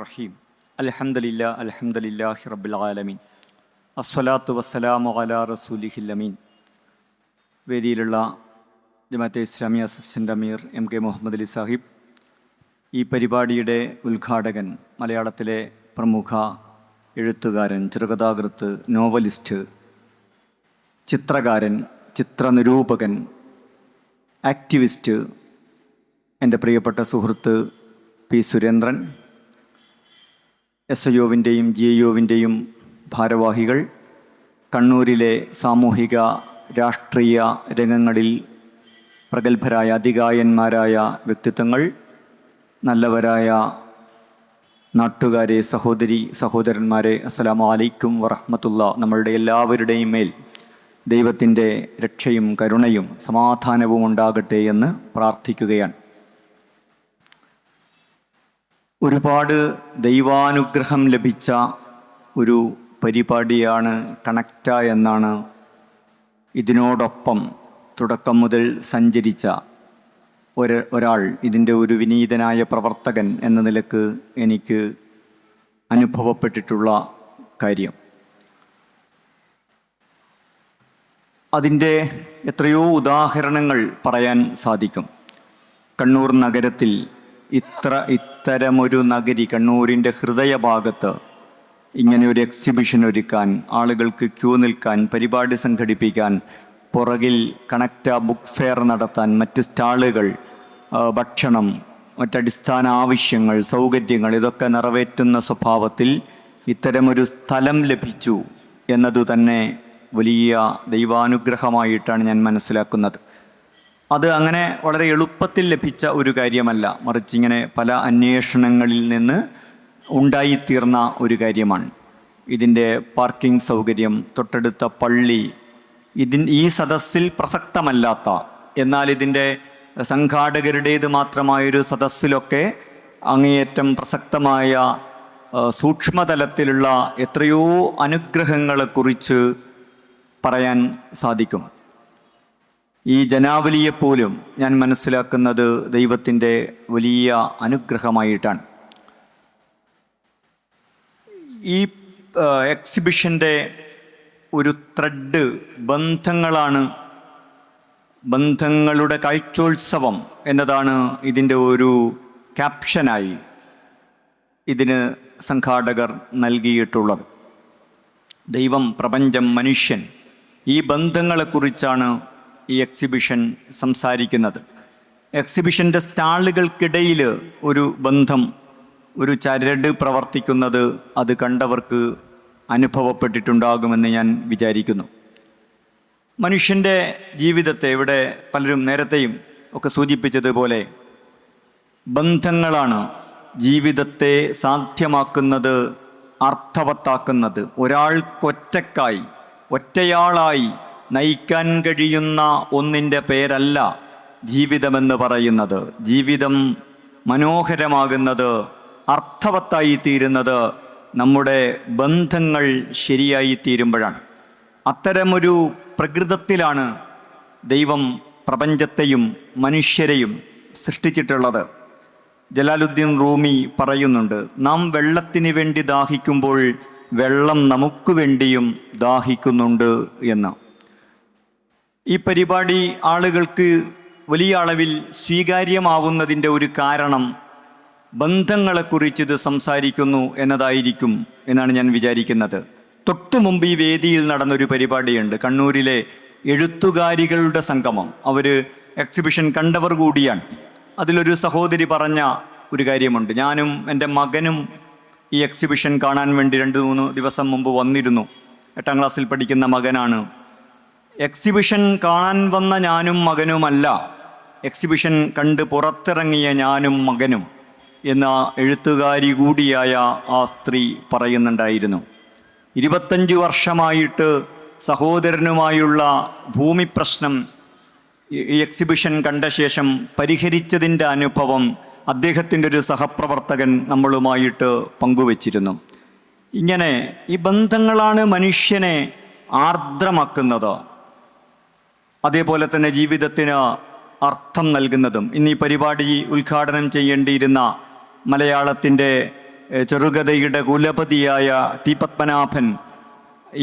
റഹീം അൽഹംദുലില്ലാഹി റബ്ബിൽ ആലമീൻ അസ്സലാത്തു വസ്സലാമു അലാ റസൂലിഹിൽ അമീൻ. വേദിയിലുള്ള ജമാഅത്തെ ഇസ്ലാമി അസിസ്റ്റൻ്റ് അമീർ MK മുഹമ്മദ് അലി സാഹിബ്, ഈ പരിപാടിയുടെ ഉദ്ഘാടകൻ, മലയാളത്തിലെ പ്രമുഖ എഴുത്തുകാരൻ, ചെറുകഥാകൃത്ത്, നോവലിസ്റ്റ്, ചിത്രകാരൻ, ചിത്രനിരൂപകൻ, ആക്ടിവിസ്റ്റ്, എൻ്റെ പ്രിയപ്പെട്ട സുഹൃത്ത് പി സുരേന്ദ്രൻ, SIOവിൻ്റെയും GIOവിൻ്റെയും ഭാരവാഹികൾ, കണ്ണൂരിലെ സാമൂഹിക രാഷ്ട്രീയ രംഗങ്ങളിൽ പ്രഗത്ഭരായ അതികായന്മാരായ വ്യക്തിത്വങ്ങൾ, നല്ലവരായ നാട്ടുകാരെ, സഹോദരന്മാരെ, അസ്സലാമു അലൈക്കും വറഹ്മത്തുള്ളാഹി. നമ്മളുടെ എല്ലാവരുടെയും മേൽ ദൈവത്തിൻ്റെ രക്ഷയും കരുണയും സമാധാനവും ഉണ്ടാകട്ടെ എന്ന് പ്രാർത്ഥിക്കുകയാണ്. ഒരുപാട് ദൈവാനുഗ്രഹം ലഭിച്ച ഒരു പരിപാടിയാണ് കണക്റ്റ എന്നാണ് ഇതിനോടൊപ്പം തുടക്കം മുതൽ സഞ്ചരിച്ച ഒരാൾ, ഇതിൻ്റെ ഒരു വിനീതനായ പ്രവർത്തകൻ എന്ന നിലക്ക് എനിക്ക് അനുഭവപ്പെട്ടിട്ടുള്ള കാര്യം. അതിൻ്റെ എത്രയോ ഉദാഹരണങ്ങൾ പറയാൻ സാധിക്കും. കണ്ണൂർ നഗരത്തിൽ ഇത്തരമൊരു നഗരി, കണ്ണൂരിൻ്റെ ഹൃദയഭാഗത്ത് ഇങ്ങനെ ഒരു എക്സിബിഷൻ ഒരുക്കാൻ, ആളുകൾക്ക് ക്യൂ നിൽക്കാൻ, പരിപാടി സംഘടിപ്പിക്കാൻ, പുറകിൽ കണക്റ്റ ബുക്ക് ഫെയർ നടത്താൻ, മറ്റ് സ്റ്റാളുകൾ, ഭക്ഷണം, മറ്റടിസ്ഥാന ആവശ്യങ്ങൾ, സൗകര്യങ്ങൾ, ഇതൊക്കെ നിറവേറ്റുന്ന സ്വഭാവത്തിൽ ഇത്തരമൊരു സ്ഥലം ലഭിച്ചു എന്നതു തന്നെ വലിയ ദൈവാനുഗ്രഹമായിട്ടാണ് ഞാൻ മനസ്സിലാക്കുന്നത്. അത് അങ്ങനെ വളരെ എളുപ്പത്തിൽ ലഭിച്ച ഒരു കാര്യമല്ല, മറിച്ച് ഇങ്ങനെ പല അന്വേഷണങ്ങളിൽ നിന്ന് ഉണ്ടായിത്തീർന്ന ഒരു കാര്യമാണ്. ഇതിൻ്റെ പാർക്കിംഗ് സൗകര്യം, തൊട്ടടുത്ത പള്ളി, ഈ സദസ്സിൽ പ്രസക്തമല്ലാത്ത, എന്നാൽ ഇതിൻ്റെ സംഘാടകരുടേത് മാത്രമായൊരു സദസ്സിലൊക്കെ അങ്ങേയറ്റം പ്രസക്തമായ സൂക്ഷ്മതലത്തിലുള്ള എത്രയോ അനുഗ്രഹങ്ങളെക്കുറിച്ച് പറയാൻ സാധിക്കും. ഈ ജനാവലിയെപ്പോലും ഞാൻ മനസ്സിലാക്കുന്നത് ദൈവത്തിൻ്റെ വലിയ അനുഗ്രഹമായിട്ടാണ്. ഈ എക്സിബിഷൻ്റെ ഒരു ത്രെഡ് ബന്ധങ്ങളാണ്, ബന്ധങ്ങളുടെ കാഴ്ചോത്സവം എന്നതാണ് ഇതിൻ്റെ ഒരു ക്യാപ്ഷനായി ഇതിന് സംഘാടകർ നൽകിയിട്ടുള്ളത്. ദൈവം, പ്രപഞ്ചം, മനുഷ്യൻ, ഈ ബന്ധങ്ങളെക്കുറിച്ചാണ് ഈ എക്സിബിഷൻ സംസാരിക്കുന്നത്. എക്സിബിഷൻ്റെ സ്റ്റാളുകൾക്കിടയിൽ ഒരു ബന്ധം, ഒരു ചരട് പ്രവർത്തിക്കുന്നത് അത് കണ്ടവർക്ക് അനുഭവപ്പെട്ടിട്ടുണ്ടാകുമെന്ന് ഞാൻ വിചാരിക്കുന്നു. മനുഷ്യൻ്റെ ജീവിതത്തെ, ഇവിടെ പലരും നേരത്തെയും ഒക്കെ സൂചിപ്പിച്ചതുപോലെ, ബന്ധങ്ങളാണ് ജീവിതത്തെ സാധ്യമാക്കുന്നത്, അർത്ഥവത്താക്കുന്നത്. ഒരാൾക്കൊറ്റക്കായി, ഒറ്റയാളായി നയിക്കാൻ കഴിയുന്ന ഒന്നിൻ്റെ പേരല്ല ജീവിതമെന്ന് പറയുന്നത്. ജീവിതം മനോഹരമാകുന്നത്, അർത്ഥവത്തായി തീരുന്നത് നമ്മുടെ ബന്ധങ്ങൾ ശരിയായി തീരുമ്പോഴാണ്. അത്തരമൊരു പ്രകൃതത്തിലാണ് ദൈവം പ്രപഞ്ചത്തെയും മനുഷ്യരെയും സൃഷ്ടിച്ചിട്ടുള്ളത്. ജലാലുദ്ദീൻ റൂമി പറയുന്നുണ്ട്, നാം വെള്ളത്തിന് വേണ്ടി ദാഹിക്കുമ്പോൾ വെള്ളം നമുക്ക് വേണ്ടിയും ദാഹിക്കുന്നുണ്ട് എന്ന്. ഈ പരിപാടി ആളുകൾക്ക് വലിയ അളവിൽ സ്വീകാര്യമാവുന്നതിൻ്റെ ഒരു കാരണം ബന്ധങ്ങളെക്കുറിച്ച് ഇത് സംസാരിക്കുന്നു എന്നതായിരിക്കും എന്നാണ് ഞാൻ വിചാരിക്കുന്നത്. തൊട്ടു മുമ്പ് ഈ വേദിയിൽ നടന്നൊരു പരിപാടിയുണ്ട്, കണ്ണൂരിലെ എഴുത്തുകാരികളുടെ സംഗമം. അവർ എക്സിബിഷൻ കണ്ടവർ കൂടിയാണ്. അതിലൊരു സഹോദരി പറഞ്ഞ ഒരു കാര്യമുണ്ട്. ഞാനും എൻ്റെ മകനും ഈ എക്സിബിഷൻ കാണാൻ വേണ്ടി 2-3 ദിവസം മുമ്പ് വന്നിരുന്നു. 8ാം ക്ലാസ്സിൽ പഠിക്കുന്ന മകനാണ്. എക്സിബിഷൻ കാണാൻ വന്ന ഞാനും മകനുമല്ല, എക്സിബിഷൻ കണ്ട് പുറത്തിറങ്ങിയ ഞാനും മകനും എന്ന എഴുത്തുകാരി കൂടിയായ ആ സ്ത്രീ പറയുന്നുണ്ടായിരുന്നു. 25 വർഷമായിട്ട് സഹോദരനുമായുള്ള ഭൂമി പ്രശ്നം ഈ എക്സിബിഷൻ കണ്ട ശേഷം പരിഹരിച്ചതിൻ്റെ അനുഭവം അദ്ദേഹത്തിൻ്റെ ഒരു സഹപ്രവർത്തകൻ നമ്മളുമായിട്ട് പങ്കുവച്ചിരുന്നു. ഇങ്ങനെ ഈ ബന്ധങ്ങളാണ് മനുഷ്യനെ ആർദ്രമാക്കുന്നത്, അതേപോലെ തന്നെ ജീവിതത്തിന് അർത്ഥം നൽകുന്നതും. ഇന്ന് ഈ പരിപാടി ഉദ്ഘാടനം ചെയ്യേണ്ടിയിരുന്ന മലയാളത്തിൻ്റെ ചെറുകഥയുടെ കുലപതിയായ ടി പത്മനാഭൻ,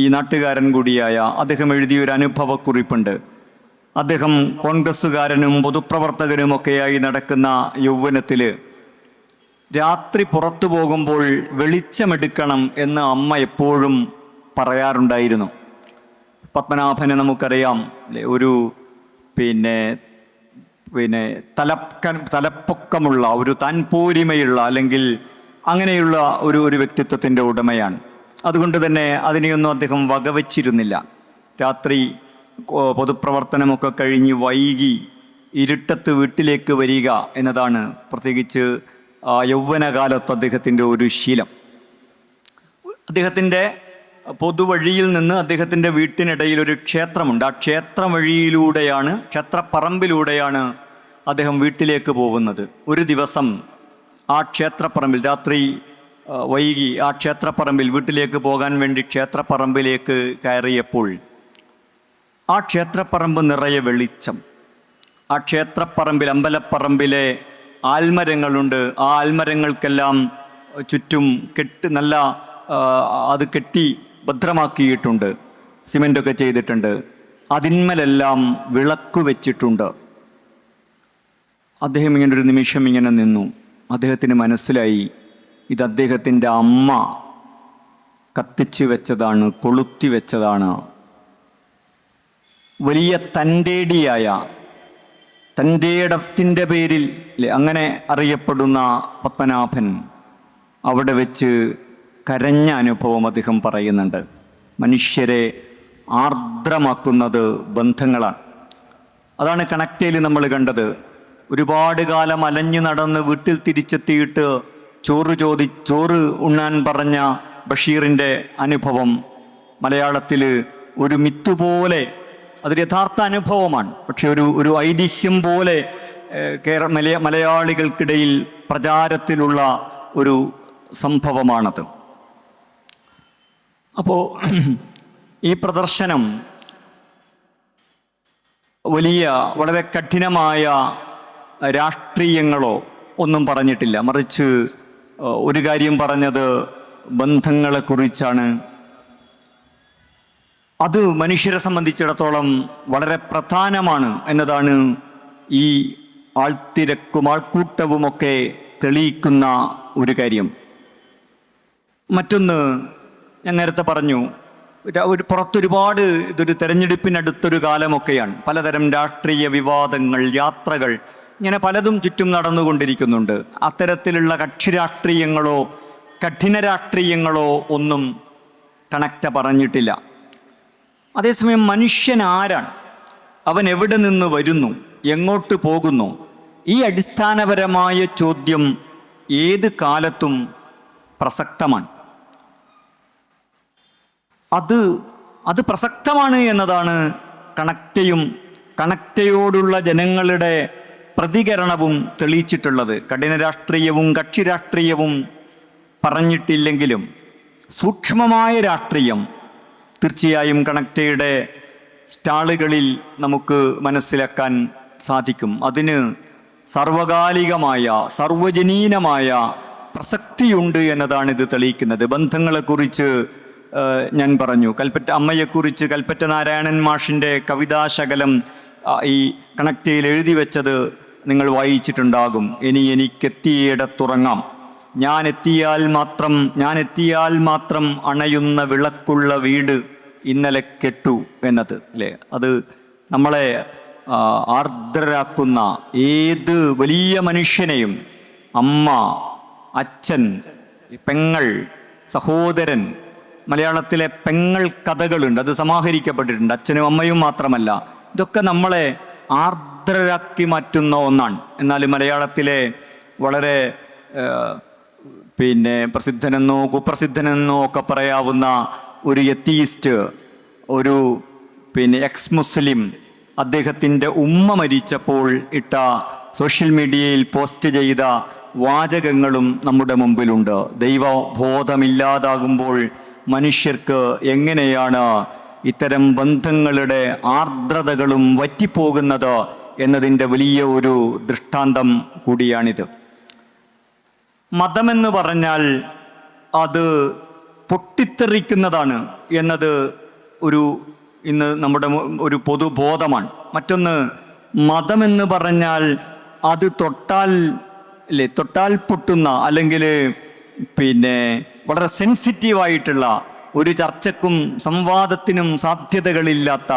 ഈ നാട്ടുകാരൻ കൂടിയായ അദ്ദേഹം എഴുതിയൊരു അനുഭവക്കുറിപ്പുണ്ട്. അദ്ദേഹം കോൺഗ്രസ്സുകാരനും പൊതുപ്രവർത്തകനുമൊക്കെയായി നടക്കുന്ന യൗവനത്തിൽ രാത്രി പുറത്തു പോകുമ്പോൾ വെളിച്ചമെടുക്കണം എന്ന് അമ്മ എപ്പോഴും പറയാറുണ്ടായിരുന്നു. പത്മനാഭനെ നമുക്കറിയാം, ഒരു പിന്നെ തലപ്പൊക്കമുള്ള ഒരു താൻപോരിമയുള്ള അല്ലെങ്കിൽ അങ്ങനെയുള്ള ഒരു വ്യക്തിത്വത്തിൻ്റെ ഉടമയാണ്. അതുകൊണ്ട് തന്നെ അതിനെയൊന്നും അദ്ദേഹം വകവച്ചിരുന്നില്ല. രാത്രി പൊതുപ്രവർത്തനമൊക്കെ കഴിഞ്ഞ് വൈകി ഇരുട്ടത്ത് വീട്ടിലേക്ക് വരിക എന്നതാണ് പ്രത്യേകിച്ച് യൗവനകാലത്ത് അദ്ദേഹത്തിൻ്റെ ഒരു ശീലം. അദ്ദേഹത്തിൻ്റെ പൊതുവഴിയിൽ നിന്ന് അദ്ദേഹത്തിൻ്റെ വീട്ടിനിടയിൽ ഒരു ക്ഷേത്രമുണ്ട്. ആ ക്ഷേത്രപ്പറമ്പിലൂടെയാണ് അദ്ദേഹം വീട്ടിലേക്ക് പോകുന്നത്. ഒരു ദിവസം ആ ക്ഷേത്രപ്പറമ്പിൽ രാത്രി വൈകി ആ ക്ഷേത്രപ്പറമ്പിൽ വീട്ടിലേക്ക് പോകാൻ വേണ്ടി ക്ഷേത്രപ്പറമ്പിലേക്ക് കയറിയപ്പോൾ ആ ക്ഷേത്രപ്പറമ്പ് നിറയെ വെളിച്ചം. ആ ക്ഷേത്രപ്പറമ്പിൽ, അമ്പലപ്പറമ്പിലെ ആൽമരങ്ങളുണ്ട്. ആ ആൽമരങ്ങൾക്കെല്ലാം ചുറ്റും അത് കെട്ടി ഭദ്രമാക്കിയിട്ടുണ്ട്, സിമെൻ്റൊക്കെ ചെയ്തിട്ടുണ്ട്. അതിന്മേലെല്ലാം വിളക്ക് വെച്ചിട്ടുണ്ട്. അദ്ദേഹം ഇങ്ങനൊരു നിമിഷം ഇങ്ങനെ നിന്നു. അദ്ദേഹത്തിന് മനസ്സിലായി, ഇത് അദ്ദേഹത്തിൻ്റെ അമ്മ കത്തിച്ചു വെച്ചതാണ്, കൊളുത്തി വെച്ചതാണ്. വലിയ തൻ്റെടത്തിൻ്റെ പേരിൽ അങ്ങനെ അറിയപ്പെടുന്ന പത്മനാഭൻ അവിടെ വെച്ച് കരഞ്ഞ അനുഭവം അദ്ദേഹം പറയുന്നുണ്ട്. മനുഷ്യരെ ആർദ്രമാക്കുന്നത് ബന്ധങ്ങളാണ്. അതാണ് കണക്റ്റയിൽ നമ്മൾ കണ്ടത്. ഒരുപാട് കാലം അലഞ്ഞു നടന്ന് വീട്ടിൽ തിരിച്ചെത്തിയിട്ട് ചോറ് ഉണ്ണാൻ പറഞ്ഞ ബഷീറിൻ്റെ അനുഭവം മലയാളത്തിൽ ഒരു മിത്തുപോലെ, അതൊരു യഥാർത്ഥ അനുഭവമാണ്, പക്ഷെ ഒരു ഐതിഹ്യം പോലെ മലയാളികൾക്കിടയിൽ പ്രചാരത്തിലുള്ള ഒരു സംഭവമാണത്. അപ്പോൾ ഈ പ്രദർശനം വളരെ കഠിനമായ രാഷ്ട്രീയങ്ങളോ ഒന്നും പറഞ്ഞിട്ടില്ല. മറിച്ച് ഒരു കാര്യം പറഞ്ഞത് ബന്ധങ്ങളെക്കുറിച്ചാണ്. അത് മനുഷ്യരെ സംബന്ധിച്ചിടത്തോളം വളരെ പ്രധാനമാണ് എന്നതാണ് ഈ ആൾത്തിരക്കും ആൾക്കൂട്ടവുമൊക്കെ തെളിയിക്കുന്ന ഒരു കാര്യം. മറ്റൊന്ന്, ഞാൻ നേരത്തെ പറഞ്ഞു, പുറത്തൊരുപാട് ഇതൊരു തെരഞ്ഞെടുപ്പിനടുത്തൊരു കാലമൊക്കെയാണ്. പലതരം രാഷ്ട്രീയ വിവാദങ്ങൾ, യാത്രകൾ, ഇങ്ങനെ പലതും ചുറ്റും നടന്നുകൊണ്ടിരിക്കുന്നുണ്ട്. അത്തരത്തിലുള്ള കക്ഷി രാഷ്ട്രീയങ്ങളോ കഠിന രാഷ്ട്രീയങ്ങളോ ഒന്നും കണക്റ്റ പറഞ്ഞിട്ടില്ല. അതേസമയം മനുഷ്യൻ ആരാണ്, അവൻ എവിടെ നിന്ന് വരുന്നു, എങ്ങോട്ട് പോകുന്നു, ഈ അടിസ്ഥാനപരമായ ചോദ്യം ഏത് കാലത്തും പ്രസക്തമാണ്. അത് പ്രസക്തമാണ് എന്നതാണ് കണക്റ്റയോടുള്ള ജനങ്ങളുടെ പ്രതികരണവും തെളിയിച്ചിട്ടുള്ളത്. കഠിന രാഷ്ട്രീയവും കക്ഷി രാഷ്ട്രീയവും പറഞ്ഞിട്ടില്ലെങ്കിലും സൂക്ഷ്മമായ രാഷ്ട്രീയം തീർച്ചയായും കണക്റ്റയുടെ സ്റ്റാളുകളിൽ നമുക്ക് മനസ്സിലാക്കാൻ സാധിക്കും. അതിന് സർവകാലികമായ സർവജനീനമായ പ്രസക്തിയുണ്ട് എന്നതാണ് ഇത് തെളിയിക്കുന്നത്. ബന്ധങ്ങളെക്കുറിച്ച് ഞാൻ പറഞ്ഞു. അമ്മയെക്കുറിച്ച് കൽപ്പറ്റ നാരായണൻ മാഷിൻ്റെ കവിതാശകലം ഈ കണക്റ്റയിൽ എഴുതി വെച്ചത് നിങ്ങൾ വായിച്ചിട്ടുണ്ടാകും. എനിക്കെത്തിയിടത്തുറങ്ങാം, ഞാൻ എത്തിയാൽ മാത്രം അണയുന്ന വിളക്കുള്ള വീട് ഇന്നലെ കെട്ടു എന്നത് അല്ലേ. അത് നമ്മളെ ആർദ്രരാക്കുന്ന ഏത് വലിയ മനുഷ്യനെയും, അമ്മ, അച്ഛൻ, പെങ്ങൾ, സഹോദരൻ, മലയാളത്തിലെ പെങ്ങൾ കഥകളുണ്ട്, അത് സമാഹരിക്കപ്പെട്ടിട്ടുണ്ട്. അച്ഛനും അമ്മയും മാത്രമല്ല, ഇതൊക്കെ നമ്മളെ ആർദ്രരാക്കി മാറ്റുന്ന ഒന്നാണ്. എന്നാൽ മലയാളത്തിലെ വളരെ പ്രസിദ്ധനെന്നോ കുപ്രസിദ്ധനെന്നോ ഒക്കെ പറയാവുന്ന ഒരു എത്തീസ്റ്റ്, ഒരു എക്സ് മുസ്ലിം, അദ്ദേഹത്തിൻ്റെ ഉമ്മ മരിച്ചപ്പോൾ ഇട്ട സോഷ്യൽ മീഡിയയിൽ പോസ്റ്റ് ചെയ്ത വാചകങ്ങളും നമ്മുടെ മുമ്പിലുണ്ട്. ദൈവബോധമില്ലാതാകുമ്പോൾ മനുഷ്യർക്ക് എങ്ങനെയാണ് ഇത്തരം ബന്ധങ്ങളുടെ ആർദ്രതകളും വറ്റിപ്പോകുന്നത് എന്നതിൻ്റെ വലിയ ഒരു ദൃഷ്ടാന്തം കൂടിയാണിത്. മതമെന്ന് പറഞ്ഞാൽ അത് പൊട്ടിത്തെറിക്കുന്നതാണ് എന്നത് ഇന്ന് നമ്മുടെ ഒരു പൊതുബോധമാണ്. മറ്റൊന്ന്, മതമെന്ന് പറഞ്ഞാൽ അത് തൊട്ടാൽ പൊട്ടുന്ന, അല്ലെങ്കിൽ വളരെ സെൻസിറ്റീവായിട്ടുള്ള, ഒരു ചർച്ചക്കും സംവാദത്തിനും സാധ്യതകളില്ലാത്ത,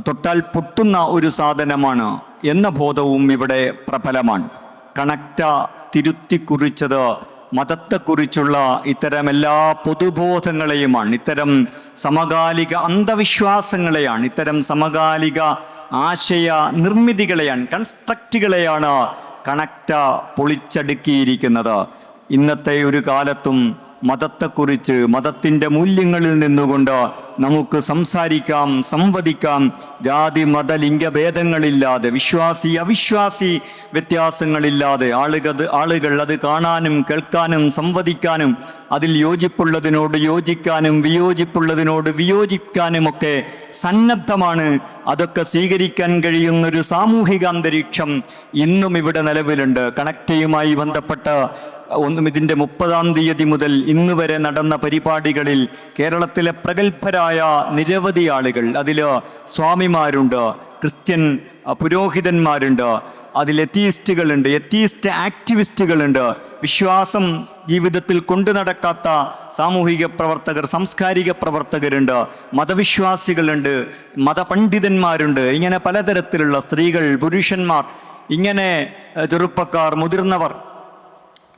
തൊട്ടാൽ പൊട്ടുന്ന ഒരു സാധനമാണ് എന്ന ബോധവും ഇവിടെ പ്രബലമാണ്. കണക്റ്റ തിരുത്തിക്കുറിച്ചത് മതത്തെക്കുറിച്ചുള്ള ഇത്തരം എല്ലാ പൊതുബോധങ്ങളെയുമാണ്, ഇത്തരം സമകാലിക അന്ധവിശ്വാസങ്ങളെയാണ്, ഇത്തരം സമകാലിക ആശയ നിർമ്മിതികളെയാണ്, കൺസ്ട്രക്റ്റുകളെയാണ് കണക്റ്റ പൊളിച്ചടുക്കിയിരിക്കുന്നത്. ഇന്നത്തെ ഒരു കാലത്തും മതത്തെക്കുറിച്ച്, മതത്തിൻ്റെ മൂല്യങ്ങളിൽ നിന്നുകൊണ്ട് നമുക്ക് സംസാരിക്കാം, സംവദിക്കാം. ജാതി മത ലിംഗഭേദങ്ങളില്ലാതെ, വിശ്വാസി അവിശ്വാസി വ്യത്യാസങ്ങളില്ലാതെ ആളുകൾ അത് കാണാനും കേൾക്കാനും സംവദിക്കാനും, അതിൽ യോജിപ്പുള്ളതിനോട് യോജിക്കാനും വിയോജിപ്പുള്ളതിനോട് വിയോജിക്കാനുമൊക്കെ സന്നദ്ധമാണ്. അതൊക്കെ സ്വീകരിക്കാൻ കഴിയുന്നൊരു സാമൂഹിക അന്തരീക്ഷം ഇന്നും ഇവിടെ നിലവിലുണ്ട്. കണക്റ്റയുമായി ബന്ധപ്പെട്ട ഇതിൻ്റെ 30-ാം തീയതി മുതൽ ഇന്ന് വരെ നടന്ന പരിപാടികളിൽ കേരളത്തിലെ പ്രഗത്ഭരായ നിരവധി ആളുകൾ, അതിൽ സ്വാമിമാരുണ്ട്, ക്രിസ്ത്യൻ പുരോഹിതന്മാരുണ്ട്, അതിൽ എത്തീസ്റ്റുകളുണ്ട്, എത്തീസ്റ്റ് ആക്ടിവിസ്റ്റുകളുണ്ട്, വിശ്വാസം ജീവിതത്തിൽ കൊണ്ടു നടക്കാത്ത സാമൂഹിക പ്രവർത്തകർ, സാംസ്കാരിക പ്രവർത്തകരുണ്ട്, മതവിശ്വാസികളുണ്ട്, മതപണ്ഡിതന്മാരുണ്ട്. ഇങ്ങനെ പലതരത്തിലുള്ള സ്ത്രീകൾ, പുരുഷന്മാർ, ഇങ്ങനെ ചെറുപ്പക്കാർ, മുതിർന്നവർ,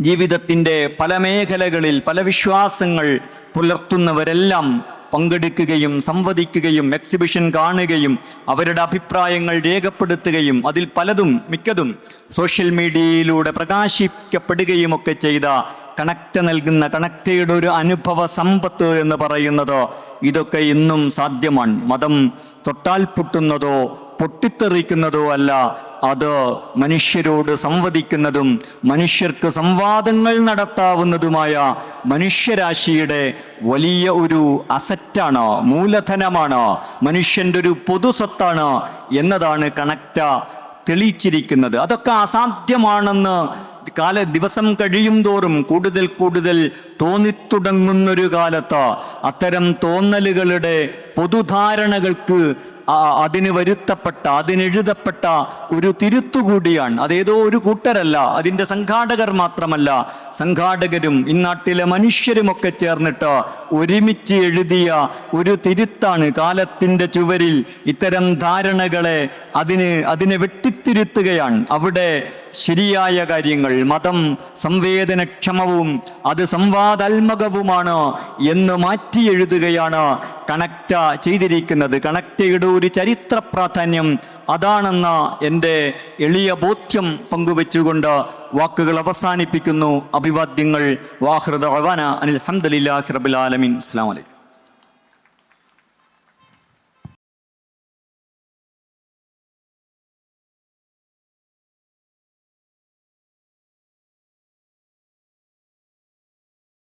ജീവിതത്തിൻ്റെ പല മേഖലകളിൽ പല വിശ്വാസങ്ങൾ പുലർത്തുന്നവരെല്ലാം പങ്കെടുക്കുകയും സംവദിക്കുകയും എക്സിബിഷൻ കാണുകയും അവരുടെ അഭിപ്രായങ്ങൾ രേഖപ്പെടുത്തുകയും അതിൽ മിക്കതും സോഷ്യൽ മീഡിയയിലൂടെ പ്രകാശിക്കപ്പെടുകയുമൊക്കെ ചെയ്ത കണക്റ്റ നൽകുന്ന, കണക്റ്റയുടെ ഒരു അനുഭവ സമ്പത്ത് എന്ന് പറയുന്നത് ഇതൊക്കെ ഇന്നും സാധ്യമാണ്. മതം തൊട്ടാൽ പൊട്ടുന്നതോ പൊട്ടിത്തെറിക്കുന്നതോ അല്ല, അത് മനുഷ്യരോട് സംവദിക്കുന്നതും മനുഷ്യർക്ക് സംവാദങ്ങൾ നടത്താവുന്നതുമായ മനുഷ്യരാശിയുടെ വലിയ ഒരു അസറ്റാണ്, മൂലധനമാണ്, മനുഷ്യൻ്റെ ഒരു പൊതുസ്വത്താണ് എന്നതാണ് കണക്റ്റ തെളിയിച്ചിരിക്കുന്നത്. അതൊക്കെ അസാധ്യമാണെന്ന് ദിവസം കഴിയും തോറും കൂടുതൽ തോന്നിത്തുടങ്ങുന്നൊരു കാലത്ത് അത്തരം തോന്നലുകളുടെ പൊതുധാരണകൾക്ക് അതിനെഴുതപ്പെട്ട ഒരു തിരുത്തുകൂടിയാണ്. അതേതോ ഒരു കൂട്ടരല്ല, അതിൻ്റെ സംഘാടകർ മാത്രമല്ല, സംഘാടകരും ഇന്നാട്ടിലെ മനുഷ്യരുമൊക്കെ ചേർന്നിട്ട് ഒരുമിച്ച് എഴുതിയ ഒരു തിരുത്താണ്. കാലത്തിൻ്റെ ചുവരിൽ ഇത്തരം ധാരണകളെ അതിനെ വെട്ടിത്തിരുത്തുകയാണ്. അവിടെ ശരിയായ കാര്യങ്ങൾ, മതം സംവേദനക്ഷമവും അത് സംവാദാത്മകവുമാണ് എന്ന് മാറ്റി എഴുതുകയാണ് കണക്റ്റ ചെയ്തിരിക്കുന്നത്. കണക്റ്റയുടെ ഒരു ചരിത്ര പ്രാധാന്യം അതാണെന്ന എൻ്റെ എളിയ ബോധ്യം പങ്കുവെച്ചുകൊണ്ട് വാക്കുകൾ അവസാനിപ്പിക്കുന്നു. അഭിവാദ്യങ്ങൾ. വാഹിറു ദഅ്വാനാ അനിൽ ഹംദുലില്ലാഹി റബ്ബിൽ ആലമീൻ. അസ്സലാമു അലൈക്കും.